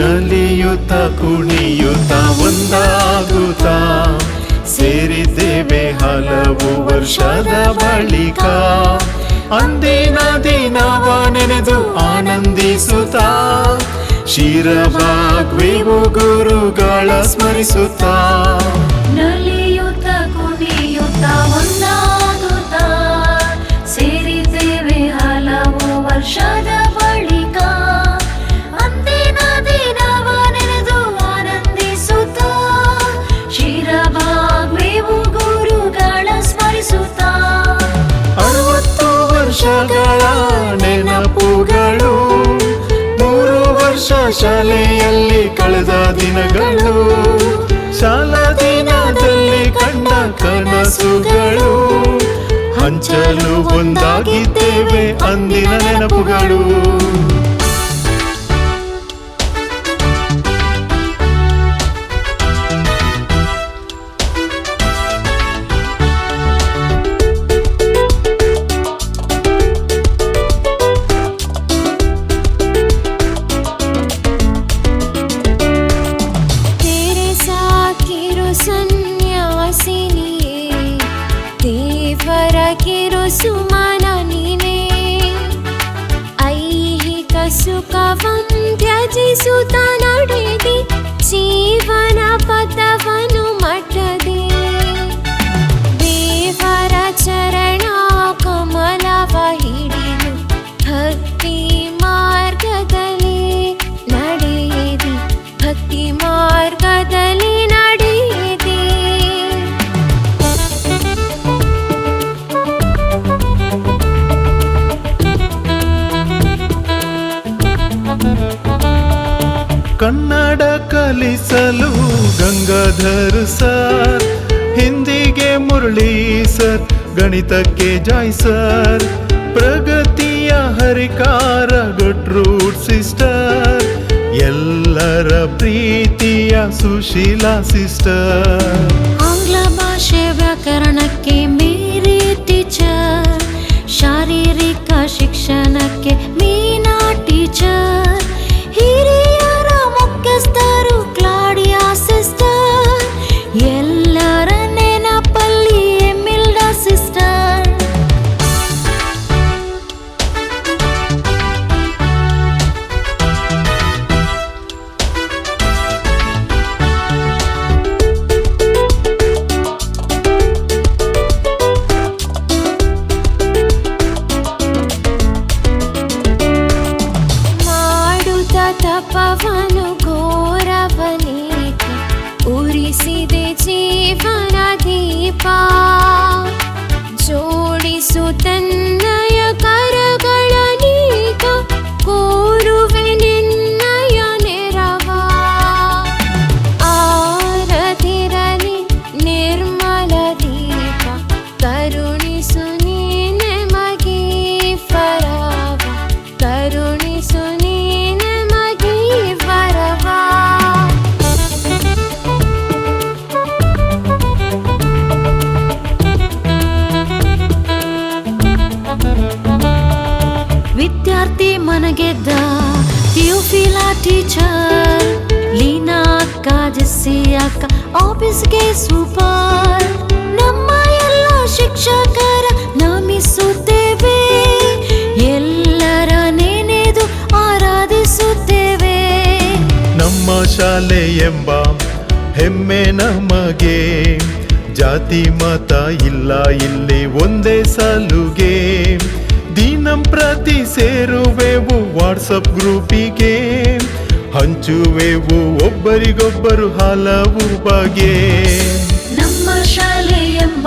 ನಲಿಯುತ್ತ ಕುಣಿಯುತ್ತ ಒಂದಾಗುತ್ತಾ ಸೇರಿದ್ದೇವೆ ಹಲವು ವರ್ಷದ ಬಳಿಕ. ಅಂದಿನ ದಿನವ ನೆನೆದು ಆನಂದಿಸುತ್ತಾ ಶಿರವಾಗ್ವೆವು ಗುರುಗಳ ಸ್ಮರಿಸುತ್ತಾ. ನಲಿಯುತ್ತ ಕುಣಿಯುತ್ತ ಒಂದಾಗುತ್ತಾ ಸೇರಿದ್ದೇವೆ ಹಲವು ವರ್ಷದ ಬಳಿಕ. ಅಂದಿನ ದಿನವ ನೆನೆದು ಆನಂದಿಸುತ್ತಾ ಶಿರವಾಗ್ವೆವು ಗುರುಗಳ ಸ್ಮರಿಸುತ್ತಾ. 60 ವರ್ಷಗಳ ನೆನಪುಗಳು, 3 ವರ್ಷ ಶಾಲೆಯಲ್ಲಿ ಕಳೆದ ದಿನಗಳು, ಶಾಲಾ ದಿನದಲ್ಲಿ ಕಂಡ ಕನಸುಗಳು, ಹಂಚಲು ಒಂದಾಗಿದ್ದೇವೆ ಅಂದಿನ ನೆನಪುಗಳು. ದೇವರ ಕಿರು ಸುಮನ ನೀನೇ, ಐಹಿಕ ಸುಖವಂ ತ್ಯಜಿಸುತ್ತ ನಡೆದಿ ಜೀವನ ಪಥವನ್ನು ಮಟ್ಟದೆ. ದೇವರ ಚರಣ ಕಮಲವ ಹಿಡಿದು ಭಕ್ತಿ ಮಾರ್ಗದಲ್ಲಿ ನಡೆಯಿರಿ, ಭಕ್ತಿ ಮಾರ್ಗದಲ್ಲಿ ನಡೆಯಿರಿ. ಕನ್ನಡ ಕಲಿಸಲು ಗಂಗಾಧರ್ ಸರ್, ಹಿಂದಿಗೆ ಮುರಳಿ ಸರ್, ಗಣಿತಕ್ಕೆ ಜಾಯ್ ಸರ್, ಪ್ರಗತಿಯ ಹರಿಕಾರ ಗಟ್ರೂಟ್ ಸಿಸ್ಟರ್, ಎಲ್ಲರ ಪ್ರೀತಿಯ ಸುಶೀಲಾ ಸಿಸ್ಟರ್. ಆಂಗ್ಲ ಭಾಷೆ ವ್ಯಾಕರಣಕ್ಕೆ ಮೇರಿ ಟೀಚರ್, ಶಾರೀರಿಕ ಶಿಕ್ಷಣಕ್ಕೆ ಮೀನಾ ಟೀಚರ್, ಹಿರಿಯರ ಮುಖ್ಯಸ್ಥರು ಕ್ಲಾಡಿಯಾ ಸಿಸ್ಟರ್, ಎಲ್ಲರ ನೆನಪಲ್ಲಿ ಎಮಿಲ್ಡಾ ಸಿಸ್ಟರ್. ತಪವನು ಘೋರವನೇಕ ಉರಿಸಿದೆ ಜೀವನ ದೀಪ, ಜೋಡಿಸುತ್ತನ್ನಯ ಕರಗಳ ನೀಗ ಕೋರುವೆ ನಿನ್ನಯ ನೆರವ. ಆರತಿರಲಿ ನಿರ್ಮಲ ದೀಪ, ಕರುಣಿಸು ನೀನೆ ಮಗೀ ಫರವ, ಕರುಣಿಸು ವಿದ್ಯಾರ್ಥಿ ಮನಗೆದ್ದ ಥಿಯೋಫಿಲಾ ಟೀಚರ್, ಲೀನಾ ಅಕ್ಕ, ಜೆಸ್ಸಿ ಅಕ್ಕ ಆಫೀಸ್ಗೆ ಸೂಪರ್. ನಮ್ಮ ಎಲ್ಲ ಶಿಕ್ಷಕರ ನಮಿಸುತ್ತೇವೆ, ಎಲ್ಲರ ನೆನೆದು ಆರಾಧಿಸುತ್ತೇವೆ. ನಮ್ಮ ಶಾಲೆ ಎಂಬ ಹೆಮ್ಮೆ ನಮಗೆ, ಜಾತಿ ಮತ ಇಲ್ಲ ಇಲ್ಲಿ ಒಂದೇ ಸಲುಗೆ. ದಿನಂ ಪ್ರತಿ ಸೇರುವೆವು ವಾಟ್ಸಪ್ ಗ್ರೂಪಿಗೆ, ಹಂಚುವೆವು ಒಬ್ಬರಿಗೊಬ್ಬರು ಹಲವು ಬಗೆ. ನಮ್ಮ ಶಾಲೆ ಎಂಬ